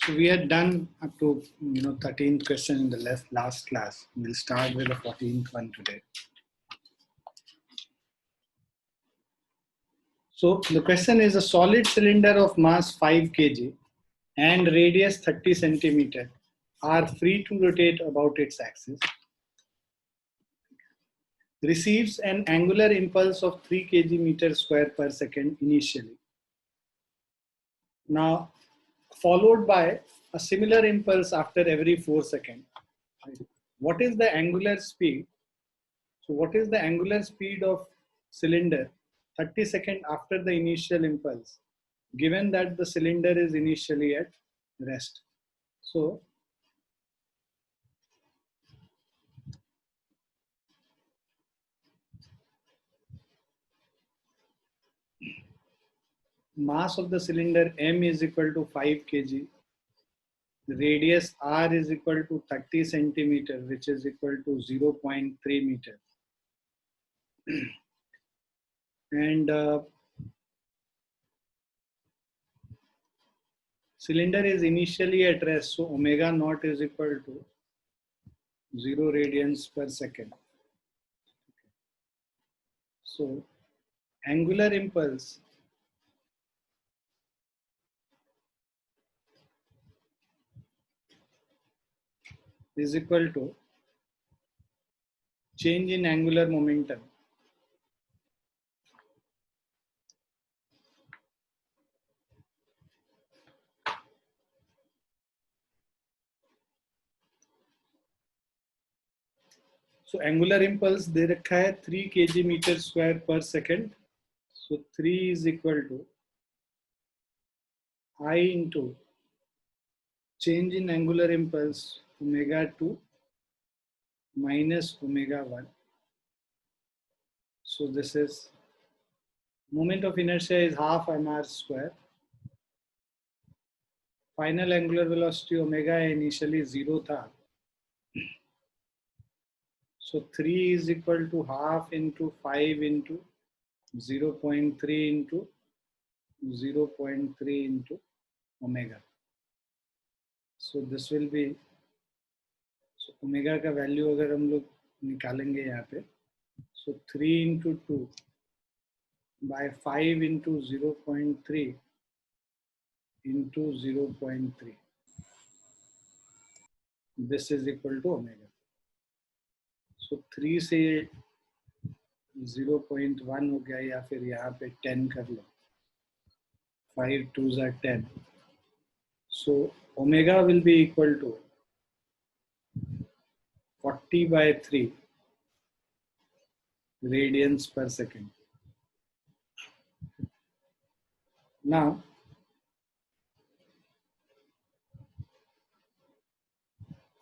So we had done up to 13th question in the last class. We'll start with the 14th one today. So the question is, a solid cylinder of mass 5 kg and radius 30 centimeter are free to rotate about its axis. Receives an angular impulse of 3 kg meter square per second initially. Now followed by a similar impulse after every 4 seconds. What is the angular speed? So what is the angular speed of cylinder 30 seconds after the initial impulse, given that the cylinder is initially at rest? So mass of the cylinder M is equal to 5 kg. The radius R is equal to 30 centimeter, which is equal to 0.3 meter. And cylinder is initially at rest, so omega naught is equal to 0 radians per second. So angular impulse is equal to change in angular momentum So angular impulse दे रखा है 3 kg meter square per second. So 3 is equal to I into change in angular impulse omega 2 minus omega 1. So this is moment of inertia is half mr square. Final angular velocity omega initially 0 था. So 3 is equal to half into 5 into 0.3 into 0.3 into omega. So this will be, so omega का value अगर हम लोग निकालेंगे यहाँ पे, so 3 into 2 by 5 into 0.3 into 0.3. This is equal to omega. So 3 से 0.1 हो गया, या फिर यहाँ पे 10 कर लो. 5 2s are 10. So omega will be equal to 40 by 3 radians per second. Now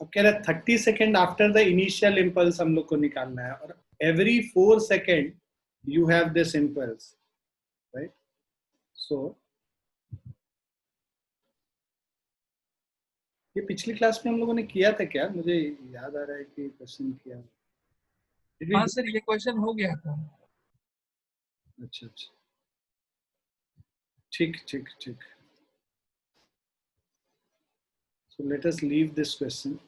अब कह रहा है 30 second after the initial impulse हम लोग को निकालना है, और every 4 second you have this impulse, right? So ये पिछली क्लास में हम लोगों ने किया था क्या? मुझे याद आ रहा है कि क्वेश्चन किया. हाँ सर, ये क्वेश्चन हो गया था. अच्छा अच्छा, ठीक ठीक ठीक. So let us leave this question.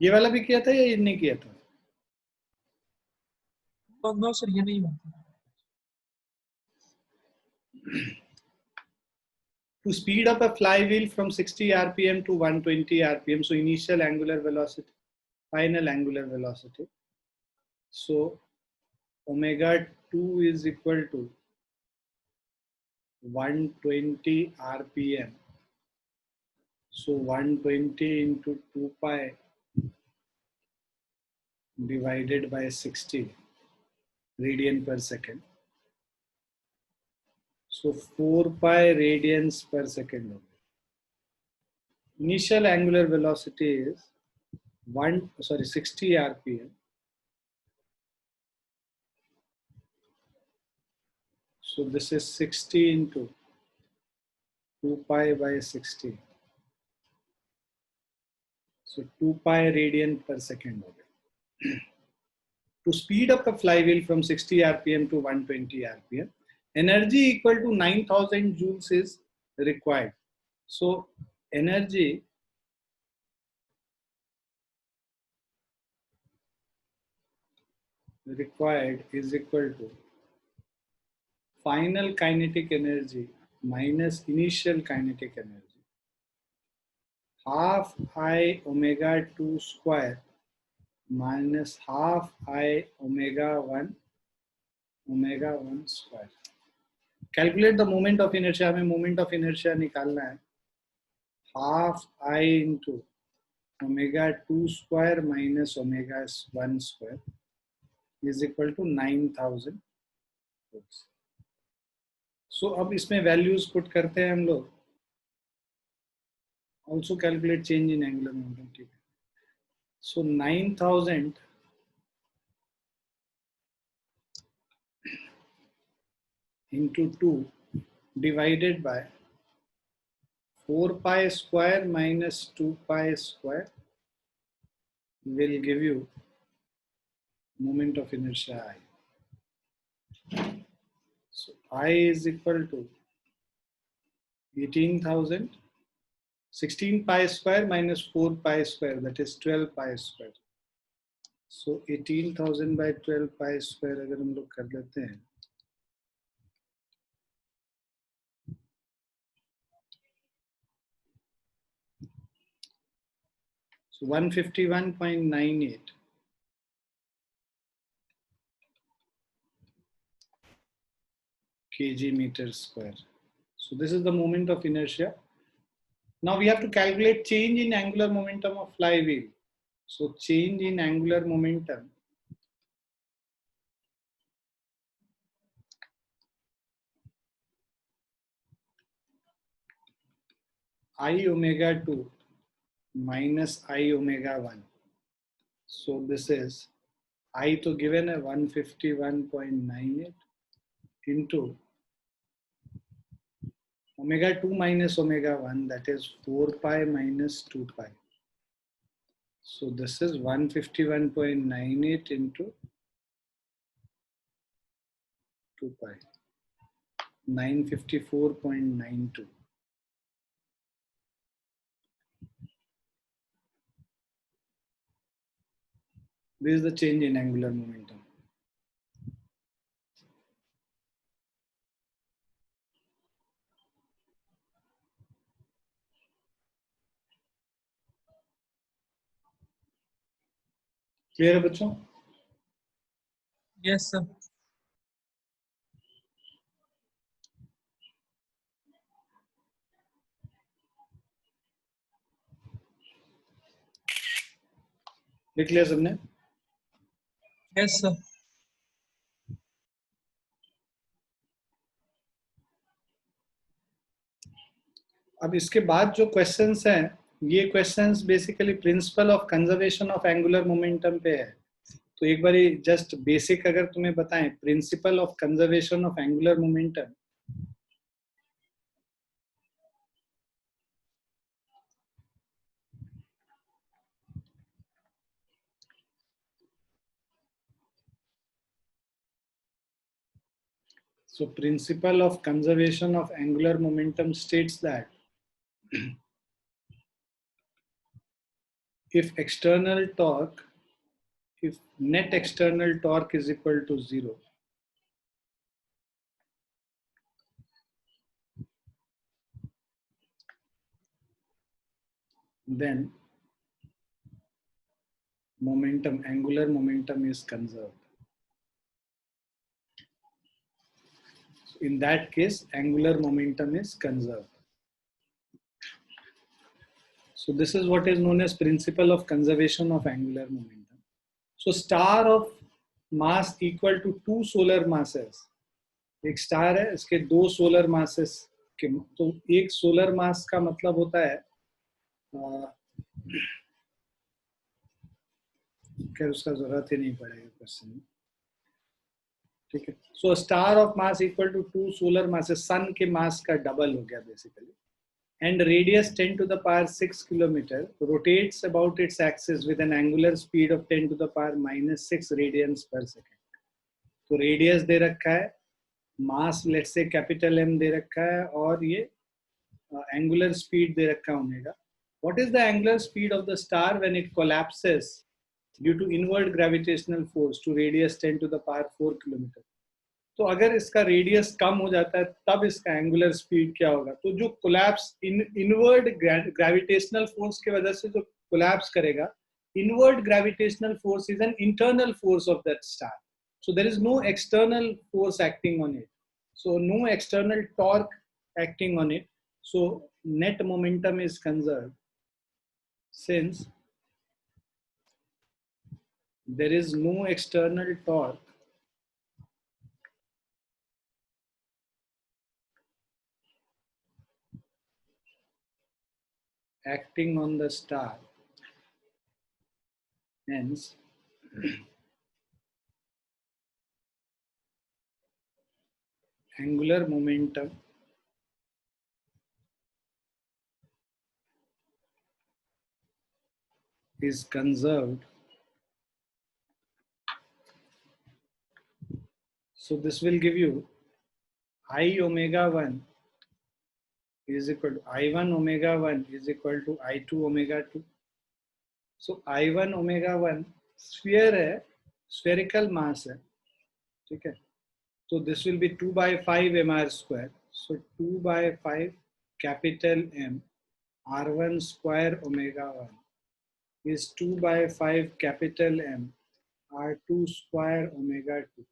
ये वाला भी किया था या ये नहीं किया था? नो सर, ये नहीं हुआ. To speed up a flywheel from 60 rpm to 120 rpm, so initial angular velocity, final angular velocity. So omega 2 is equal to 120 rpm. So 120 into 2 pi divided by 60 radian per second. So 4 pi radians per second. Initial angular velocity is 60 rpm. So this is 60 into 2 pi by 60. So 2 pi radian per second. to speed up a flywheel from 60 rpm to 120 rpm, energy equal to 9000 joules is required. So energy required is equal to final kinetic energy minus initial kinetic energy, half I omega 2 square minus half I omega 1 square. Calculate the moment of inertia. हमें moment of inertia निकालना है. Half I into omega 2 square minus omega 1 square is equal to 9000 volts. So अब इसमें values put करते हैं हम लोग. Also calculate change in angular momentum. ठीक है. So 9000 into 2 divided by 4 pi square minus 2 pi square will give you moment of inertia I. So I is equal to 18,000, 16 pi square minus 4 pi square, that is 12 pi square. So 18,000 by 12 pi square अगर हम लोग कर लेते हैं, so 151.98 kg meter square. So this is the moment of inertia. Now we have to calculate change in angular momentum of flywheel. So change in angular momentum I omega 2 minus I omega 1. So this is I to given a 151.98 into omega 2 minus omega 1, that is 4 pi minus 2 pi. So this is 151.98 into 2 pi, 954.92. This is the change in angular momentum. Clear है बच्चों? Yes, sir. लिख लिया सबने? Yes, sir. अब इसके बाद जो questions हैं, ये questions basically principle of conservation of angular momentum पे है. तो एक बारी जस्ट बेसिक अगर तुम्हें बताएं, principle of conservation of angular momentum. So principle of conservation of angular momentum states that if net external torque is equal to 0, then angular momentum is conserved. So in that case, angular momentum is conserved. So this is what is known as principle of conservation of angular momentum. So star of mass equal to 2 solar masses. एक star है, इसके 2 solar masses के, तो एक solar मास का मतलब होता है खैर उसका जरूरत ही नहीं पड़ेगा क्वेश्चन में. ठीक है. So star of mass equal to 2 solar masses, sun के मास का डबल हो गया basically. and radius 10 to the power 6 kilometer rotates about its axis with an angular speed of 10 to the power minus 6 radians per second. तो radius दे रखा है, mass let's say capital M दे रखा है, और ये एंगुलर स्पीड दे रखा है omega. What is the angular speed of the star when it collapses due to inward gravitational force to radius 10 to the power 4 kilometre? तो अगर इसका रेडियस कम हो जाता है तब इसका एंगुलर स्पीड क्या होगा? तो जो कोलैप्स इनवर्ड ग्रेविटेशनल फोर्स की वजह से जो कोलैप्स करेगा, inward gravitational force is an internal force of that star. So there is no external force acting on it. So no external torque acting on it. So net momentum is conserved since there is no external torque acting on the star. Hence, angular momentum is conserved. So this will give you I omega 1 is equal to I1 omega 1 is equal to I2 omega 2. So I1 omega 1 sphere है, spherical mass है, ठीक है? So this will be 2 by 5 mr square. So 2 by 5 capital M R1 square omega 1 is 2 by 5 capital M R2 square omega 2.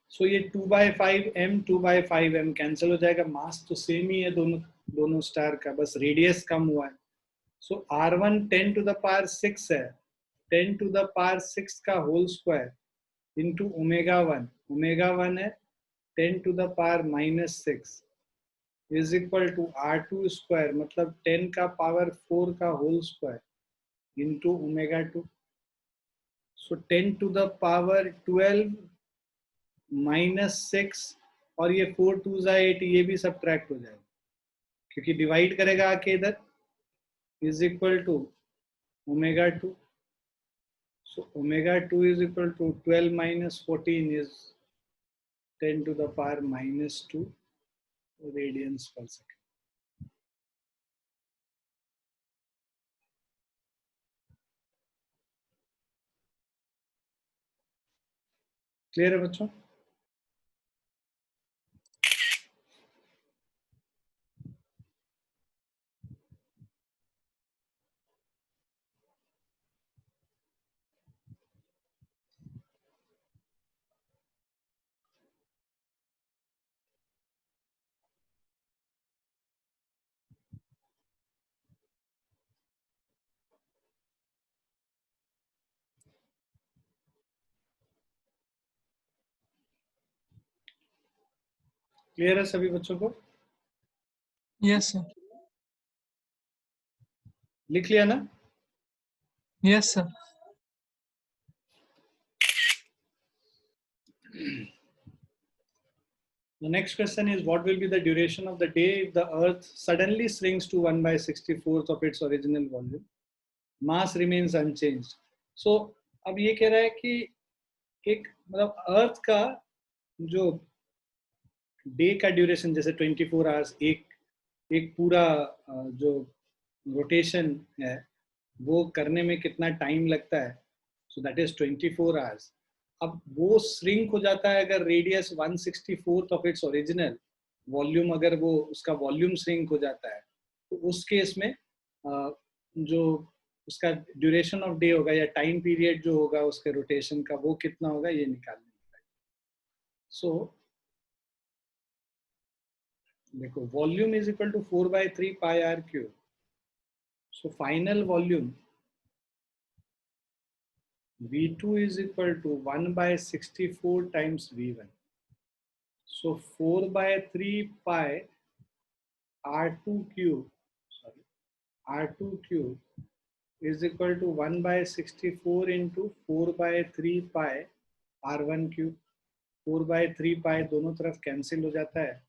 So ये 2 by 5 M 2 by 5 M cancel हो जाएगा. मास तो same ही है दोनों स्टार का, बस रेडियस कम हुआ है. So R1 10 to the power 6 है, 10 to the power 6 का whole square into omega 1. Omega 1 है 10 to the power minus 6 is equal to R2 square, मतलब 10 का पावर 4 का whole square into omega 2. So 10 to the power 12 minus 6 और ये 4 2 8, ये भी सब्ट्रैक्ट हो जाएगा क्योंकि डिवाइड करेगा आके इधर, is equal to omega 2. So omega 2 is equal to 12 minus 14 is 10 to the power minus 2 radians per second. Clear है बच्चों? क्लियर है सभी बच्चों को? Yes, sir. लिख लिया ना? Yes, sir. The next question is, what will be the duration of the day if the earth suddenly shrinks to 1 by 64th of its original volume? Mass remains unchanged. So अब ये कह रहा है कि एक मतलब अर्थ का जो डे का ड्यूरेशन जैसे 24 आवर्स, एक पूरा जो रोटेशन है वो करने में कितना टाइम लगता है, सो दैट इज 24 आवर्स. अब वो श्रिंक हो जाता है अगर radius 1/64 of its original volume, अगर वो उसका वॉल्यूम श्रिंक हो जाता है तो उस केस में जो उसका ड्यूरेशन ऑफ डे होगा या टाइम पीरियड जो होगा उसके रोटेशन का वो कितना होगा ये निकालना होगा. सो देखो, volume is equal to 4/3 pi R cube. So final volume V2 is equal to 1 by 64 times V1. So 4 by 3 pi R2 cube, sorry, R2 cube is equal to 1 by 64 into 4 by 3 pi R1 cube. 4 by 3 pi दोनों तरफ cancel हो जाता है.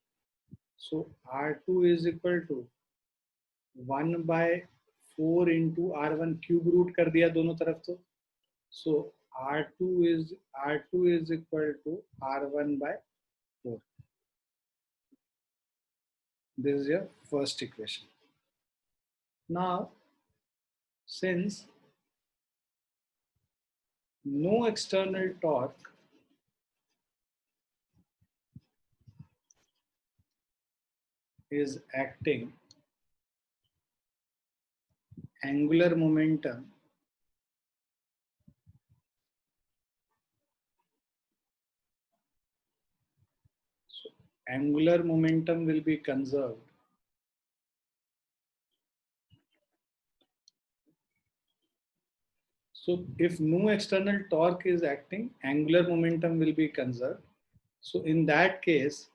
So R2 is equal to 1/4 into R1 cube root कर दिया दोनों तरफ तो. So R2 is equal to R1/4. This is your first equation. Now, since no external torque is acting, angular momentum will be conserved. So if no external torque is acting, angular momentum will be conserved. So in that case,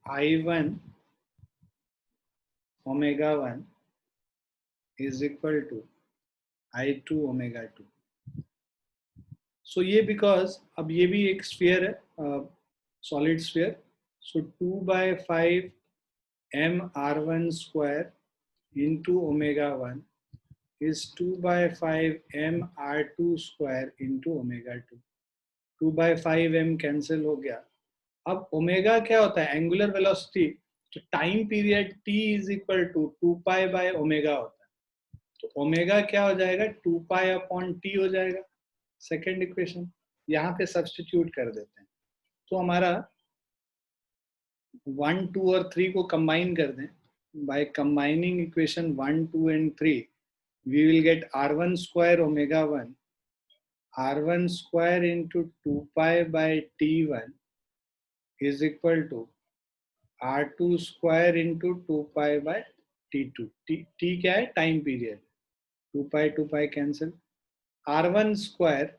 I1 omega 1 is equal to I2 omega 2. So ये because अब ये भी एक sphere है, solid sphere. So 2/5 m r1 square into omega 1 is 2/5 m r2 square into omega 2. 2/5 m cancel हो गया. अब omega क्या होता है? Angular velocity. तो time period t is equal to 2π/ओमेगा होता है. तो ओमेगा क्या हो जाएगा? 2π/t हो जाएगा. सेकेंड इक्वेशन यहाँ पे सब्स्टिट्यूट कर देते हैं. तो हमारा 1, 2 और 3 को कंबाइन कर दें. By combining equation 1, 2 and 3 we will get r1 square omega 1 r1 square into 2π/t1 is equal to r2 square into 2π/t2. t क्या है? Time period. 2π cancel. r1 square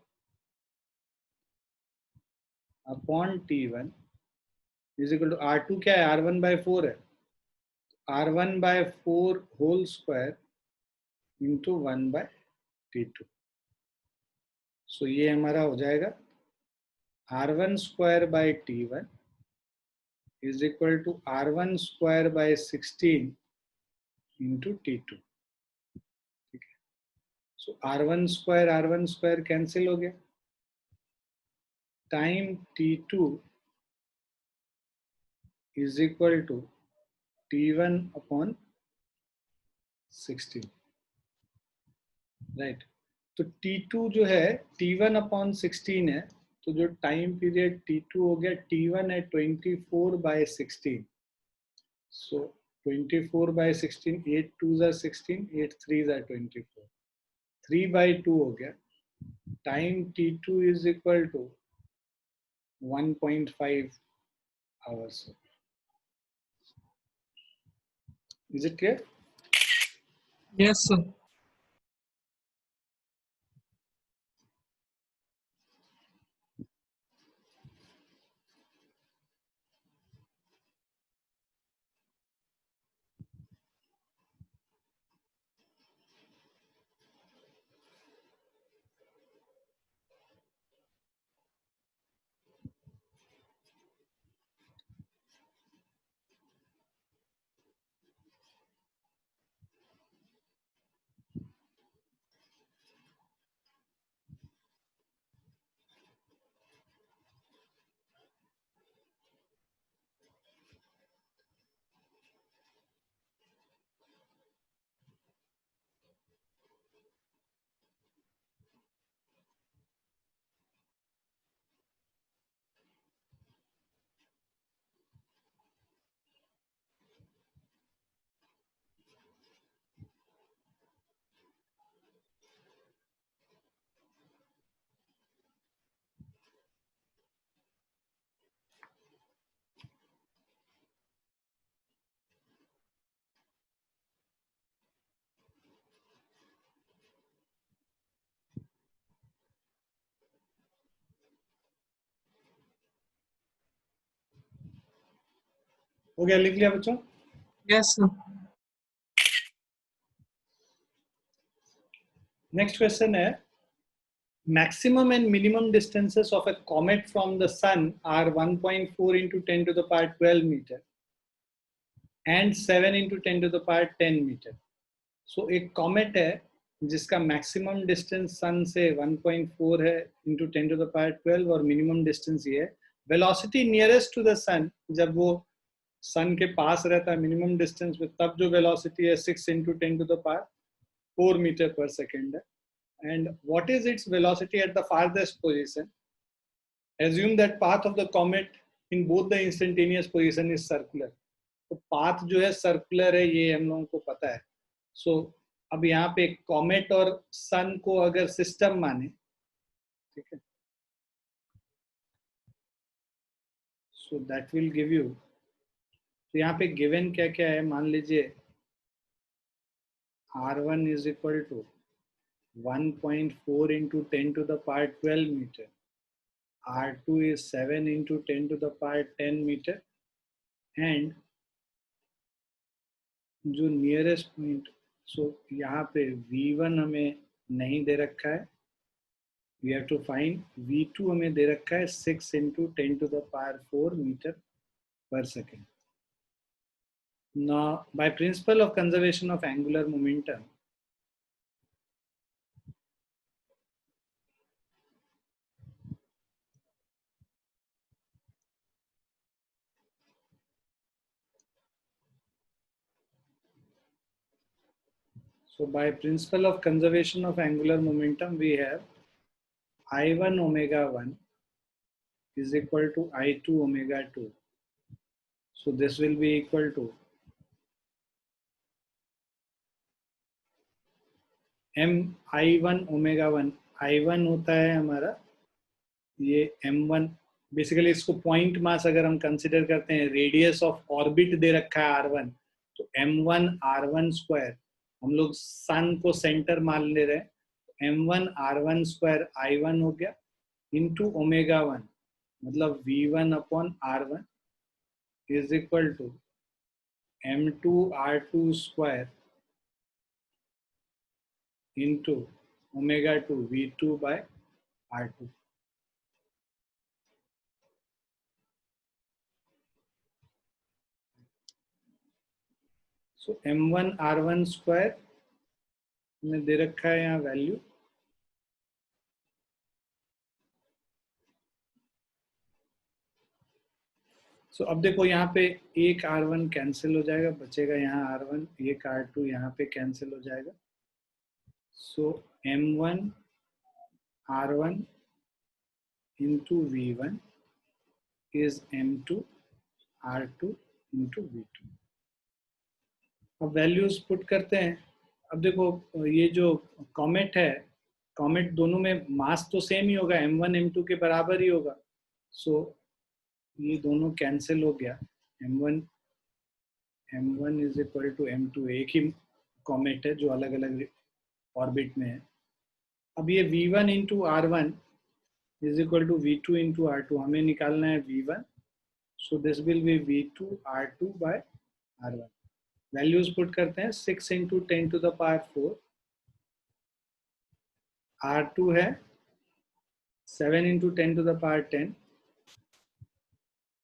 upon t1 is equal to r2 क्या है? r1/4 है. r1/4 whole square into 1/t2. सो ये हमारा हो जाएगा r1 square by t1 is equal to r1 square by 16 into t2. ठीक है. सो r1 square कैंसिल हो गया. Time t2 is equal to t1 upon 16. Right. तो t2 जो है t1 upon 16 है. तो जो टाइम पीरियड t2 हो गया, t1 है 24/16. सो 24/16, 8 2s are 16, 8 3s are 24. 3/2 हो गया. Time t2 is equal to 1.5 hours. Is it clear? Yes, sir. हो गया? लिख लिया बच्चों? Yes, sir. नेक्स्ट क्वेश्चन है maximum and minimum distances of a comet from the sun are 1.4 into 10 to the power 12 meter and 7 into 10 to the power 10 meter. So एक comet है जिसका maximum distance सन से 1.4 है इंटू 10 टू द पावर 12 और minimum distance ये है. Velocity nearest to the सन, जब वो सन के पास रहता है मिनिमम डिस्टेंस में, तब जो वेलोसिटी है 6 into 10 to the power 4 metre per second है. And what is its velocity at the farthest position? Assume that path of the comet in both the instantaneous position is circular. तो path जो है circular है, ये हम लोगों को पता है. सो अब यहाँ पे कॉमेट और सन को अगर सिस्टम माने, ठीक है, so that will give you. तो यहाँ पे गिवन क्या क्या है, मान लीजिए R1 is equal to 1.4 into 10 to the power 12 meter. R2 is 7 into 10 to the power 10 meter. And जो नियरेस्ट पॉइंट, सो यहाँ पे V1 हमें नहीं दे रखा है, we have to find V2 हमें दे रखा है 6 into 10 to the power 4 meter per second. Now, by principle of conservation of angular momentum, so by principle of conservation of angular momentum, we have I1 omega 1 is equal to I2 omega 2. So this will be equal to m I1 omega 1. I1 होता है हमारा ये m1. Basically इसको point mass अगर हम consider करते हैं, radius of orbit दे रखा है R1, तो m1 R1 स्क्वायर, हम लोग सन को सेंटर मान ले रहे हैं, m1 R1 स्क्वायर I1 हो गया इंटू ओमेगा 1, मतलब V1 upon R1 is equal to m2 R2 square into omega 2 V2 by R2. So m1 R1 square में दे रखा है यहाँ वैल्यू. सो अब देखो यहाँ पे एक R1 कैंसिल हो जाएगा, बचेगा यहाँ R1, एक R2 यहाँ पे कैंसिल हो जाएगा. सो M1 R1 into V1 is M2 R2 into V2. अब वैल्यूज पुट करते हैं. अब देखो ये जो कॉमेट है, कॉमेट दोनों में मास तो सेम ही होगा, M1 M2 के बराबर ही होगा. सो ये दोनों कैंसिल हो गया. M1 is equal to M2, एक ही कॉमेट है जो अलग अलग ऑर्बिट में है. अब ये V1 into R1 is equal to V2 into R2, हमें निकालना है V1. So this will be V2 R2 by R1. Values put करते हैं. 6 into 10 to the power 4, R2 है 7 into 10 to the power 10,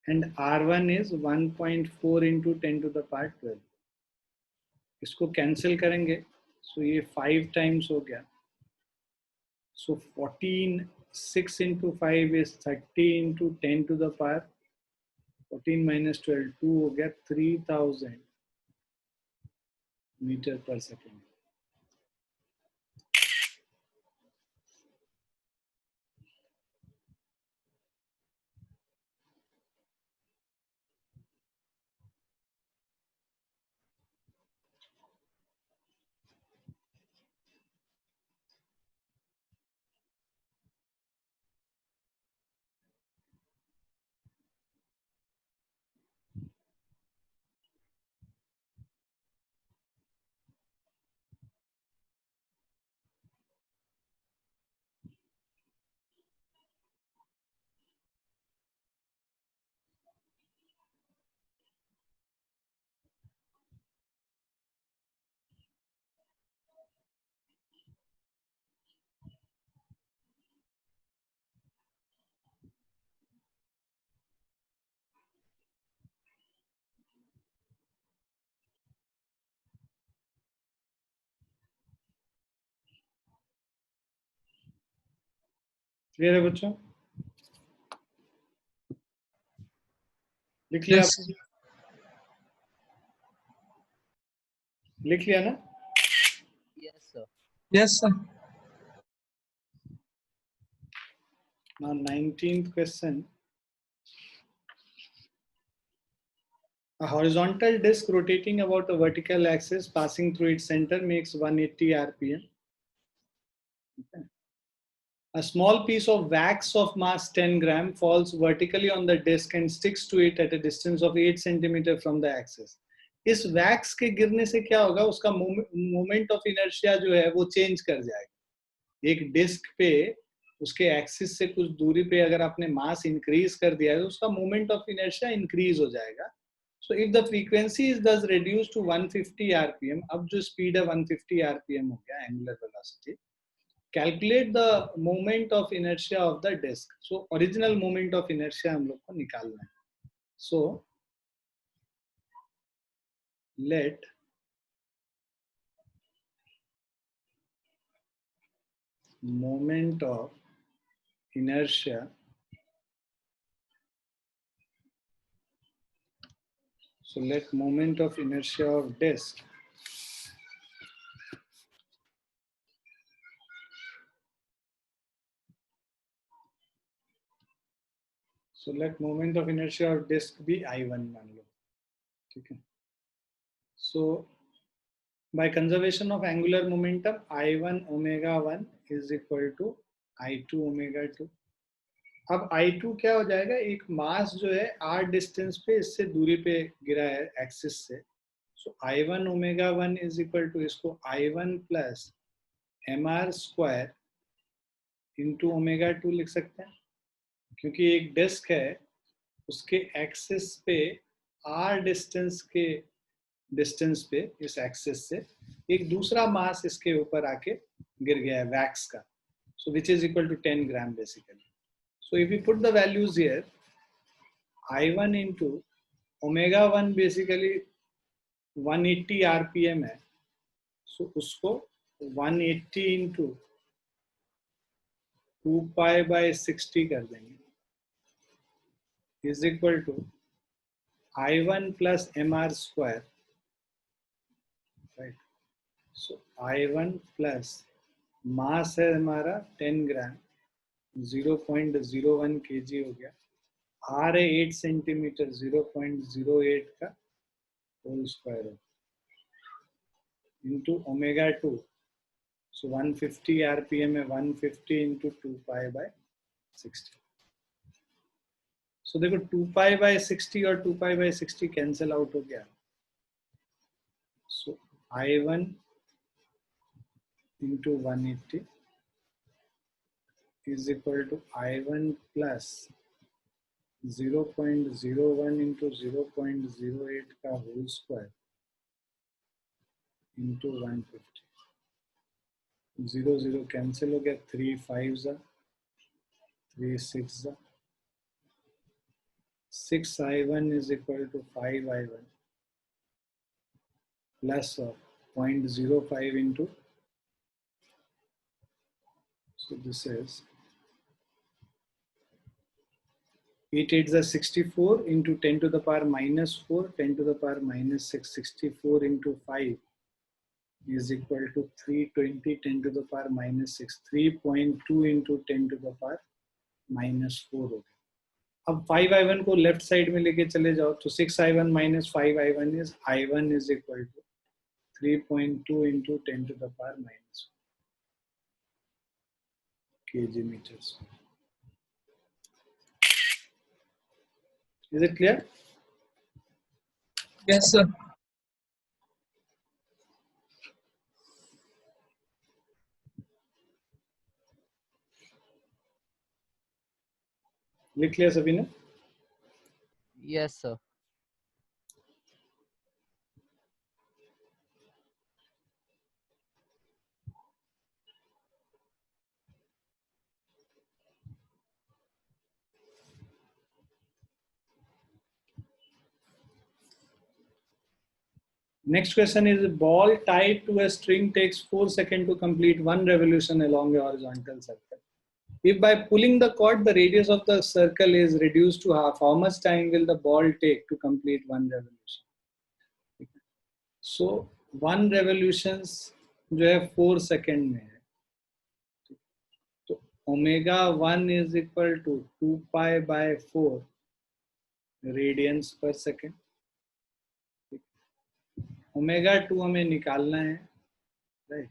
and R1 is 1.4 into 10 to the power 12. इसको cancel करेंगे, सो ये 5 times हो गया. सो 14, 6 into 5 is 30 into 10 to the power 14 minus 12, 2 हो गया, 3000 मीटर पर सेकेंड. क्लियर है बच्चों? लिख लिया? Yes, sir. लिख लिया ना? Yes, sir. Yes, sir. Now 19th question. A horizontal disk rotating about a vertical axis passing through its center makes 180 rpm. Okay. A small piece of wax of mass 10 gram falls vertically on the disk and sticks to it at a distance of 8 centimeter from the axis. इस wax के गिरने से क्या होगा? उसका moment of inertia जो है वो चेंज कर जाएगा. एक डिस्क पे उसके एक्सिस से कुछ दूरी पे अगर आपने मास इंक्रीज कर दिया है तो उसका मोमेंट ऑफ इनर्शिया इंक्रीज हो जाएगा. So if the frequency is thus reduced to 150 rpm, अब जो speed है 150 rpm हो गया angular velocity. Calculate the moment of inertia of the disk. So original moment of inertia हम लोग को निकालना है. So let moment of inertia of disk be I1 मान लो. ठीक है. So by conservation of angular momentum, I1 omega 1 is equal to I2 omega 2. अब I2 क्या हो जाएगा? एक मास जो है r डिस्टेंस पे इससे दूरी पे गिरा है एक्सिस से. So I1 omega 1 is equal to इसको I1 plus mr square into omega 2 लिख सकते हैं, क्योंकि एक डिस्क है उसके एक्सिस पे r डिस्टेंस पे इस एक्सिस से एक दूसरा मास इसके ऊपर आके गिर गया है वैक्स का. So which is equal to 10 gram basically. So if we put the values here, I1 into omega 1 basically 180 rpm है. So उसको 180 into 2 pi by 60 कर देंगे is equal to I1 plus mr square. Right. So I1 plus mass है हमारा 10 ग्राम 0.01 kg हो गया. R है 8 centimetre 0.08 का होल स्क्वायर हो इंटू ओमेगा 2. सो 150 आरपीएम है 150 इंटू 2 पाई बाय 60. सो देखो 2 पाई बाय 60 और 2 पाई बाय 60 कैंसिल आउट हो गया. सो I1 into 180 is equal to I1 plus 0.01 into 0.08 का होल स्क्वायर into 150. 0 0 कैंसिल हो गया. 3 5 जा 3 6 जा 6 I1 is equal to 5 I1 plus 0.05 into. So this is 8 8 is 64 into 10 to the power minus 4, 10 to the power minus 6, 64 into 5 is equal to 320, 10 to the power minus 6, 3.2 into 10 to the power minus 4 हो गया. अब 5I1 को left side में लेके चले जाओ तो 6I1 minus 5I1 is I1 is equal to 3.2 into 10 to the power minus 4 kg meters. Is it clear? Yes, sir. लिख लिया सभी ने? Yes, sir. Next question is: ball tied to a string takes 4 seconds to complete one revolution along a horizontal circle. If by pulling the cord, the radius of the circle is reduced to half, how much time will the ball take to complete one revolution? So one revolutions जो है 4 second में है, तो omega 1 is equal to 2π/4 radians per second. Omega 2 हमें निकालना है, right.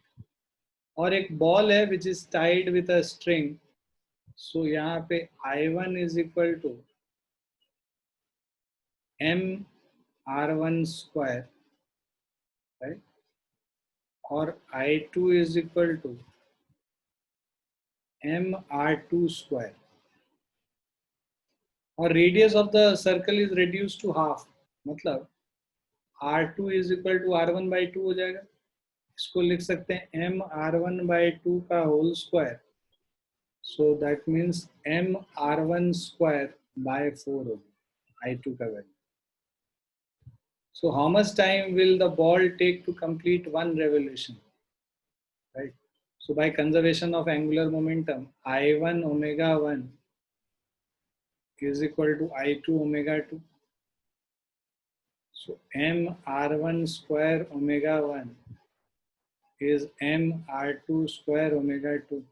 और एक बॉल है which is tied with a string, so यहाँ पे I1 is equal to mr1 square, right, और I2 is equal to mr2 square. और radius of the circle is reduce to half, मतलब R2 is equal to R1/2 हो जाएगा. इसको लिख सकते हैं mr1/2 का whole square, so that means mr1 square by 4 होगा I2 का value. So how much time will the ball take to complete one revolution, right? So by conservation of angular momentum, I1 omega 1 is equal to I2 omega 2. So mr1 square omega 1 is mr2 square omega 2.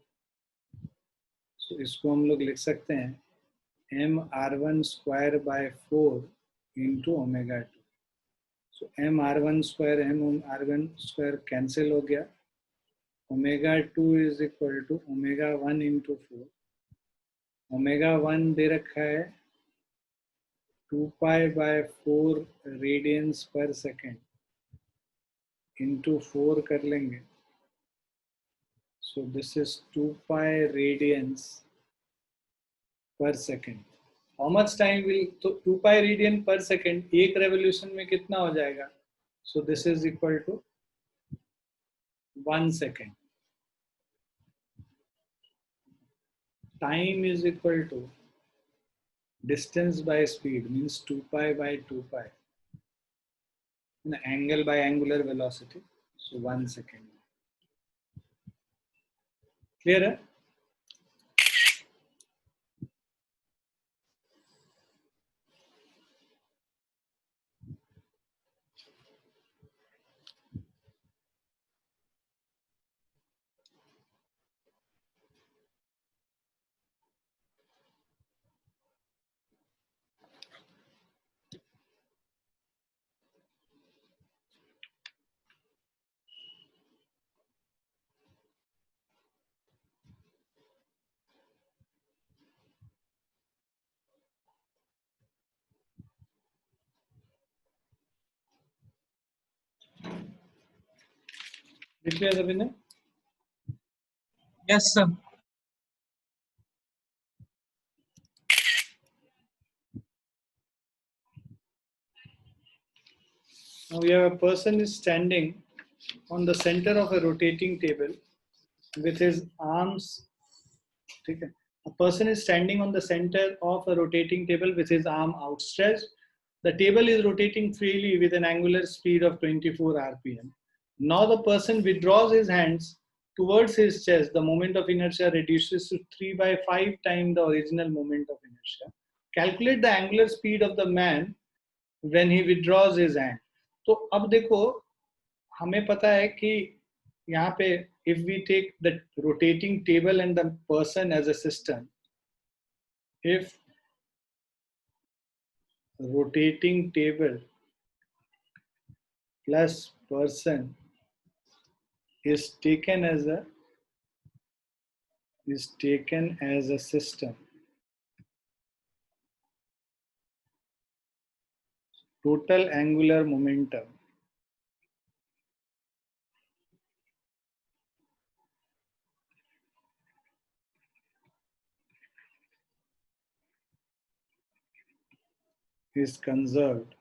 So इसको हम लोग लिख सकते हैं mr1 square by 4 into omega 2. So mr1 square mr1 square cancel हो गया. Omega 2 is equal to omega 1 into 4. Omega 1 दे रखा है 2π/4 रेडियंस पर सेकेंड into 4 कर लेंगे. So this is 2π radians per second. How much time will, तो 2π radian पर second एक revolution में कितना हो जाएगा? So this is equal to 1 second. Time is equal to distance by speed, means 2π/2π. Angle by angular velocity, so 1 second. Clear? Hai? Clear, Abhinay? Yes, sir. Now we have a person is standing on the center of a rotating table with his arms. Okay. A person is standing on the center of a rotating table with his arm outstretched. The table is rotating freely with an angular speed of 24 rpm. Now the person withdraws his hands towards his chest. The moment of inertia reduces to 3/5 times the original moment of inertia. Calculate the angular speed of the man when he withdraws his hand. तो अब देखो, हमें पता है कि यहाँ पे if we take the rotating table and the person as a system, if rotating table plus person is taken as a system, total angular momentum is conserved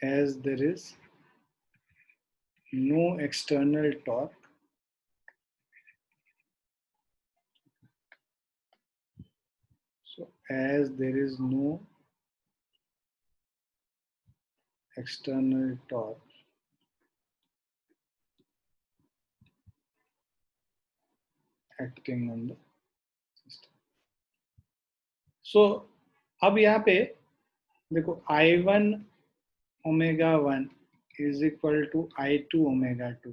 as there is no external torque as there is no external torque acting on the system. So अब यहाँ पे देखो I1 omega 1 is equal to I2 omega 2.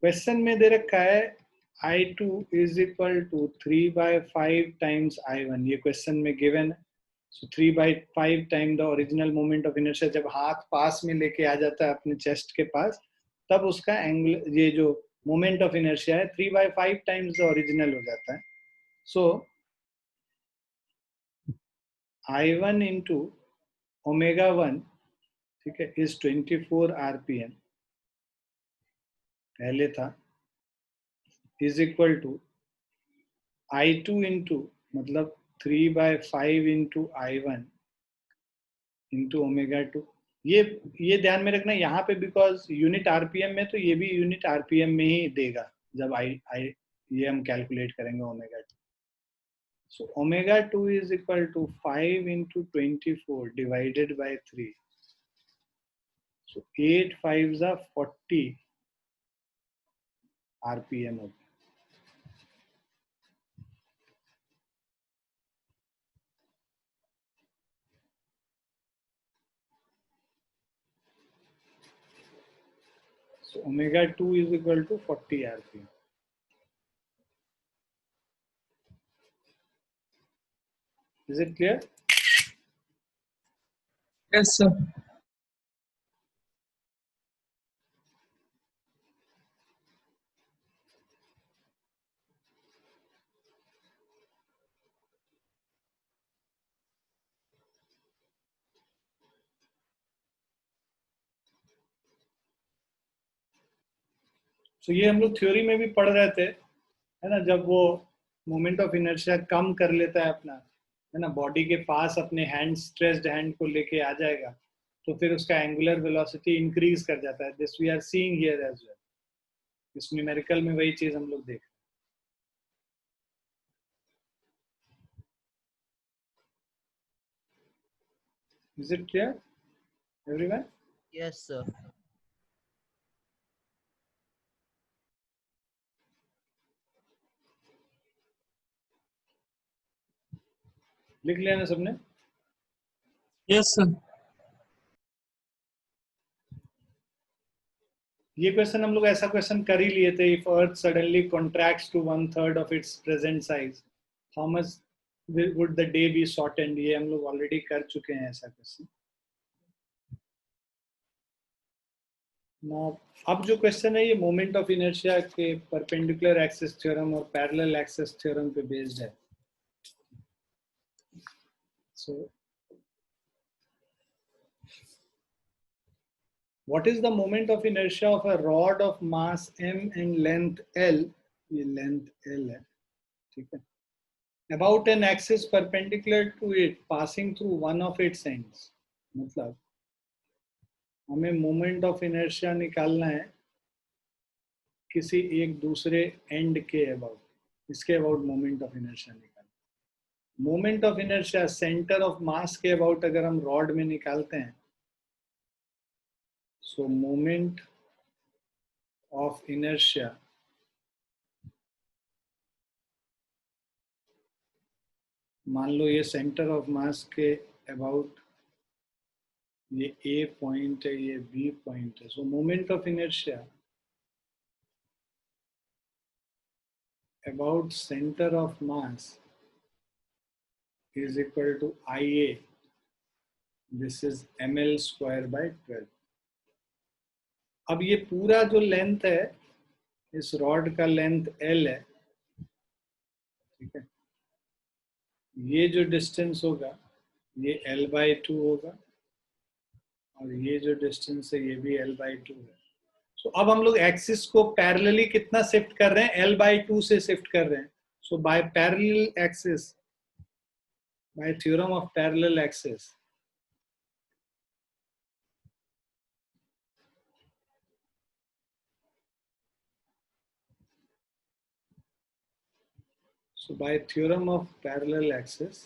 Question में दे रखा है I2 is equal to 3/5 times I1. ये question में गिवन है. सो 3/5 time the original moment of inertia. जब हाथ पास में लेके आ जाता है अपने चेस्ट के पास, तब उसका एंगल, ये जो मोमेंट ऑफ इनर्शिया है 3/5 टाइम्स द ओरिजिनल हो जाता है. सो I1 इंटू ओमेगा 1, ठीक है, इज 24 RPM पहले था, is equal to I2 into मतलब 3/5 इंटू I1 इंटू ओमेगा 2. ये ध्यान में रखना यहाँ पे, बिकॉज यूनिट आरपीएम में, तो ये भी यूनिट आरपीएम में ही देगा जब आई ये हम कैलकुलेट करेंगे omega 2. So omega 2 is equal to 5 into 24 divided by 3. So 8 5s are 40 RPM होगा. So omega 2 is equal to 40 RPM. Is it clear? Yes, sir. So ये हम लोग थ्योरी में भी पढ़ रहे थे, है ना, जब वो मोमेंट ऑफ इनर्शिया कम कर लेता है अपना, है ना, बॉडी के पास अपने हैंड, स्ट्रेस्ड हैंड को लेके आ जाएगा, तो फिर उसका एंगुलर वेलोसिटी इंक्रीज कर जाता है. This we are seeing here as well. इस न्यूमेरिकल में वही चीज हम लोग देख रहे हैं. Is it clear everyone? Yes, sir. लिख लिया ना सबने? Yes, sir. ये क्वेश्चन हम लोग ऐसा क्वेश्चन कर ही लिए थे. If earth suddenly contracts to 1/3 of its present size, how much would the day be shortened? ये हम लोग ऑलरेडी कर चुके हैं ऐसा क्वेश्चन. अब जो क्वेश्चन है ये मोमेंट ऑफ इनर्शिया के परपेंडिकुलर एक्सिस थ्योरम और पैरेलल एक्सिस थ्योरम पे बेस्ड है. So what is the moment of inertia of a rod of mass m and length l? ये लेंथ l है, ठीक है, about an axis perpendicular to it passing through one of its ends. मतलब हमें moment of inertia निकालना है किसी एक दूसरे एंड के अबाउट, इसके अबाउट मोमेंट ऑफ इनर्शिया निकालना. Moment of inertia centre of mass के अबाउट अगर हम रॉड में निकालते हैं, सो मोमेंट ऑफ इनर्शिया मान लो ये सेंटर ऑफ मास के अबाउट, ये ए पॉइंट है, ये बी पॉइंट है. सो moment of inertia about center of mass is equal to IA. This is ml square by 12. अब ये पूरा जो लेंथ है, इस रॉड का लेंथ L है, ठीक है. ये जो डिस्टेंस होगा ये L/2 होगा, और ये जो डिस्टेंस है ये भी L/2 है. सो अब हम लोग एक्सिस को पैरेलली कितना शिफ्ट कर रहे हैं? L/2 से शिफ्ट कर रहे हैं. So by parallel axis, by theorem of parallel axis, so by theorem of parallel axis,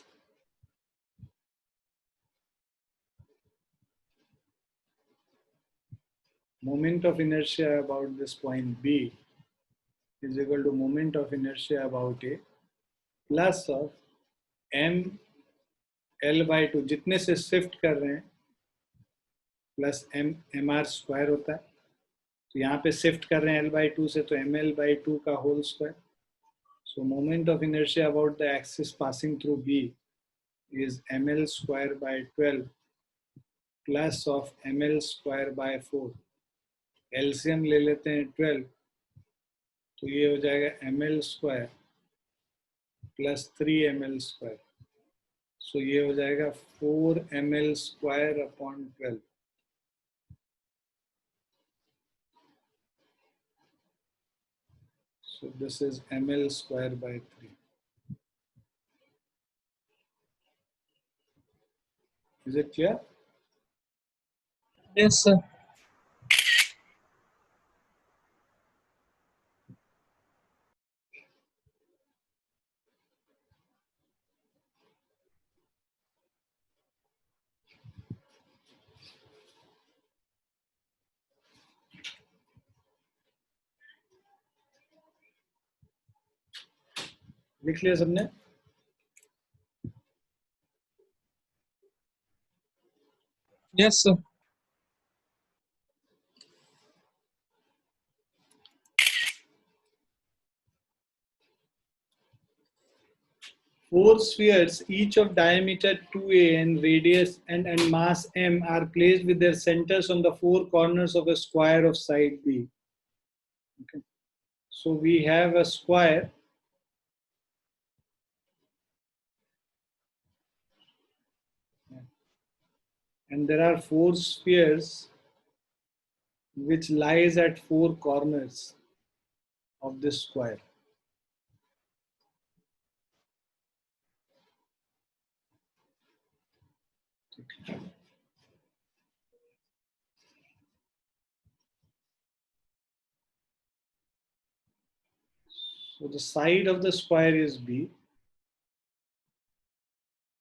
moment of inertia about this point B is equal to moment of inertia about A plus of m L by 2 जितने से shift कर रहे हैं plus M R square होता है. तो यहाँ पे शिफ्ट कर रहे हैं L by 2 से, तो एम एल बाई 2 का whole square. So moment of inertia about the axis passing through B is ml square by 12 plus of ml square by 4. LCM ले लेते हैं 12, तो ये हो जाएगा ml square plus 3 ml square. So ये हो जाएगा 4 ml square upon 12. So this is ml square by 3. Is it clear? Yes, sir. लिख लिया सबने? Yes, sir. Four spheres, each of diameter 2a and radius and mass m, are placed with their centers on the four corners of a square of side B. Okay. So we have a square and there are four spheres which lies at four corners of this square. So the side of the square is B.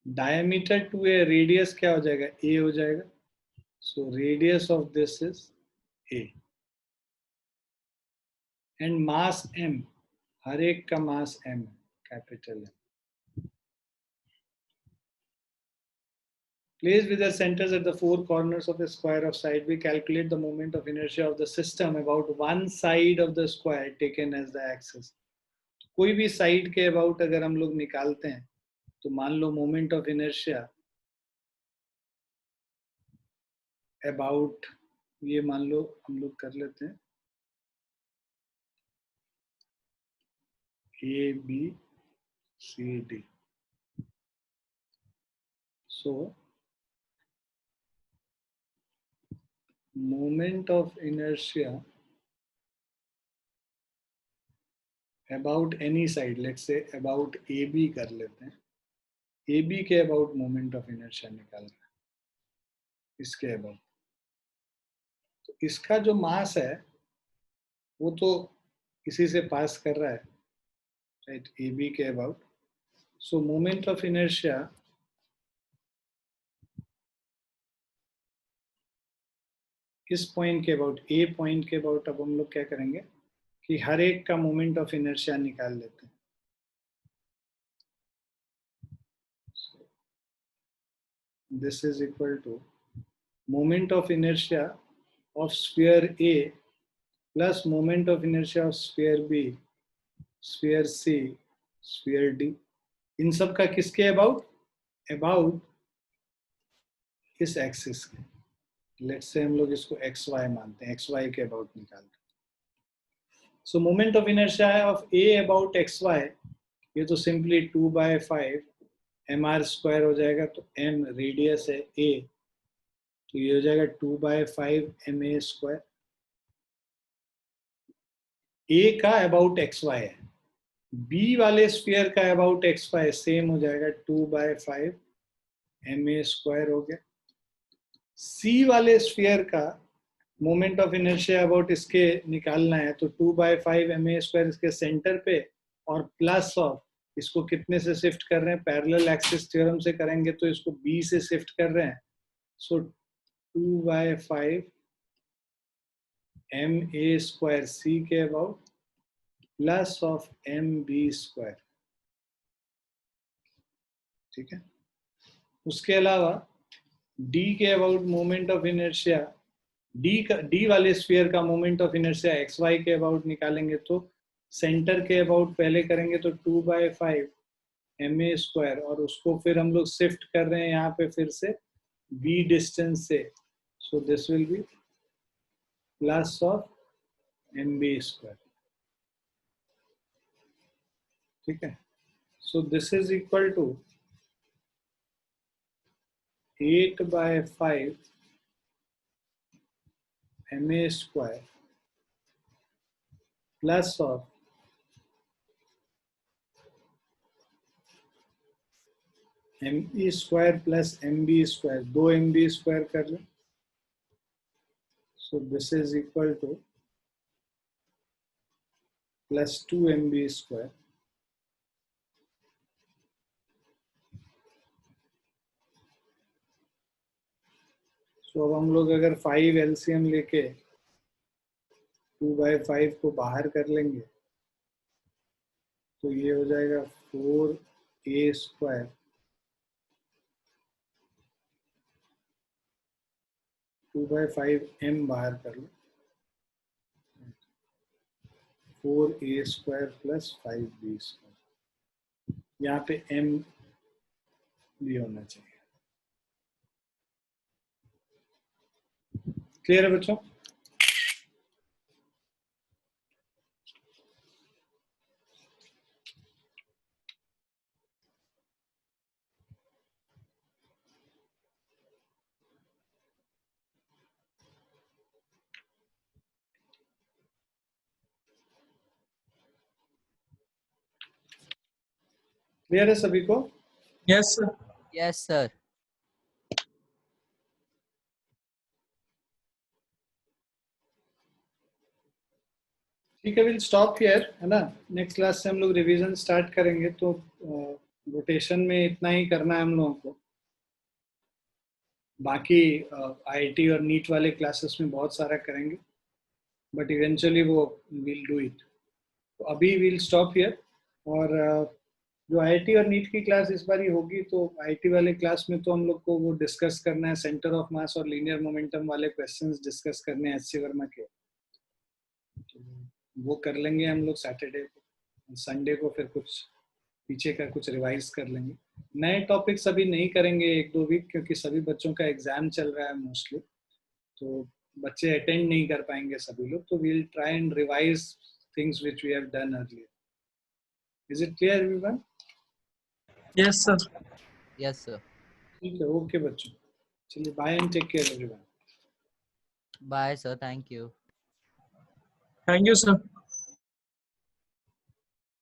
Diameter to a radius क्या हो जाएगा? A हो जाएगा. So radius of this is A. And mass M, हर एक का mass M, capital M. Placed with their centers at the four corners of the square of side, we calculate the moment of inertia of the system about one side of the square taken as the axis. कोई भी side के about अगर हम लोग निकालते हैं तो मान लो मोमेंट ऑफ इनर्शिया अबाउट, ये मान लो हम लोग कर लेते हैं A B C D. So moment of inertia about any side, let's say about A B कर लेते हैं. ए बी के अबाउट मोमेंट ऑफ इनर्शिया निकाल रहे हैं, इसके अबाउट. तो इसका जो मास है वो तो इसी से पास कर रहा है, राइट, ए बी के about. So moment of inertia इस पॉइंट के अबाउट, ए पॉइंट के अबाउट, अब हम लोग क्या करेंगे कि हर एक का मोमेंट ऑफ इनर्शिया निकाल लेते हैं. This is equal to moment of inertia of sphere A plus moment of inertia of sphere B, sphere C, sphere D. इन सब का किसके अबाउट? अबाउट इस एक्सिस के. लेट्स से हम लोग इसको एक्स वाई मानते हैं, एक्स वाई के अबाउट निकालते हैं. So moment of inertia of A about X Y, ये तो सिंपली 2/5 एम आर स्क्वायर हो जाएगा. तो एम रेडियस है ए, तो ये हो जाएगा 2/5 एम ए स्क्वायर. ए का अबाउट एक्स वाई है, बी वाले स्फीयर का अबाउट एक्स वाई सेम हो जाएगा 2/5 एम ए स्क्वायर हो गया. सी वाले स्फीयर का मोमेंट ऑफ इनर्शिया अबाउट इसके निकालना है, तो 2/5 एम ए स्क्वायर इसके सेंटर पे और प्लस ऑफ इसको कितने से शिफ्ट कर रहे हैं, पैरेलल एक्सिस थ्योरम से करेंगे तो इसको बी से शिफ्ट कर रहे हैं. सो 2/5 एम ए स्क्वायर सी के about plus of M B square, ठीक है। उसके अलावा डी के about moment of inertia, D वाले स्फीयर का moment of inertia X Y के अबाउट निकालेंगे तो सेंटर के अबाउट पहले करेंगे तो 2/5 ma स्क्वायर, और उसको फिर हम लोग शिफ्ट कर रहे हैं यहाँ पे फिर से b डिस्टेंस से, so this will be plus of mb square, ठीक है। So this is equal to 8/5 ma square plus of mb square plus mb square, 2 mb square कर लें, so this is equal to plus 2 mb square, so अब हम लोग अगर 5 LCM लेके 2/5 को बाहर कर लेंगे तो ये हो जाएगा 4a स्क्वायर 2/5 m बाहर कर लो, 4a square plus 5b square, यहाँ पे m भी होना चाहिए। क्लियर है बच्चों? क्लियर है सभी को? Yes, sir. Yes, sir. ठीक है, विल स्टॉप हियर, है ना। नेक्स्ट क्लास से हम लोग रिवीजन स्टार्ट करेंगे, तो रोटेशन में इतना ही करना है हम लोगों को। बाकी आईआईटी और नीट वाले क्लासेस में बहुत सारा करेंगे, बट इवेंचुअली वो विल डू इट। तो अभी विल स्टॉप हियर, और जो आईआईटी और नीट की क्लास इस बार ही होगी, तो आईआईटी वाले क्लास में तो हम लोग को वो डिस्कस करना है, सेंटर ऑफ मास और लीनियर मोमेंटम वाले क्वेश्चंस डिस्कस करने हैं एच.सी. वर्मा के, तो वो कर लेंगे हम लोग सैटरडे को। संडे को फिर कुछ पीछे का कुछ रिवाइज कर लेंगे। नए टॉपिक्स अभी नहीं करेंगे 1-2 वीक, क्योंकि सभी बच्चों का एग्जाम चल रहा है मोस्टली, तो बच्चे अटेंड नहीं कर पाएंगे सभी लोग, तो we'll try and revise things which we have done earlier. Is it clear everyone? Yes, sir. Yes, sir. ठीक है, ओके बच्चों, चलिए bye and take care everyone. Bye, sir. Thank you. Thank you, sir.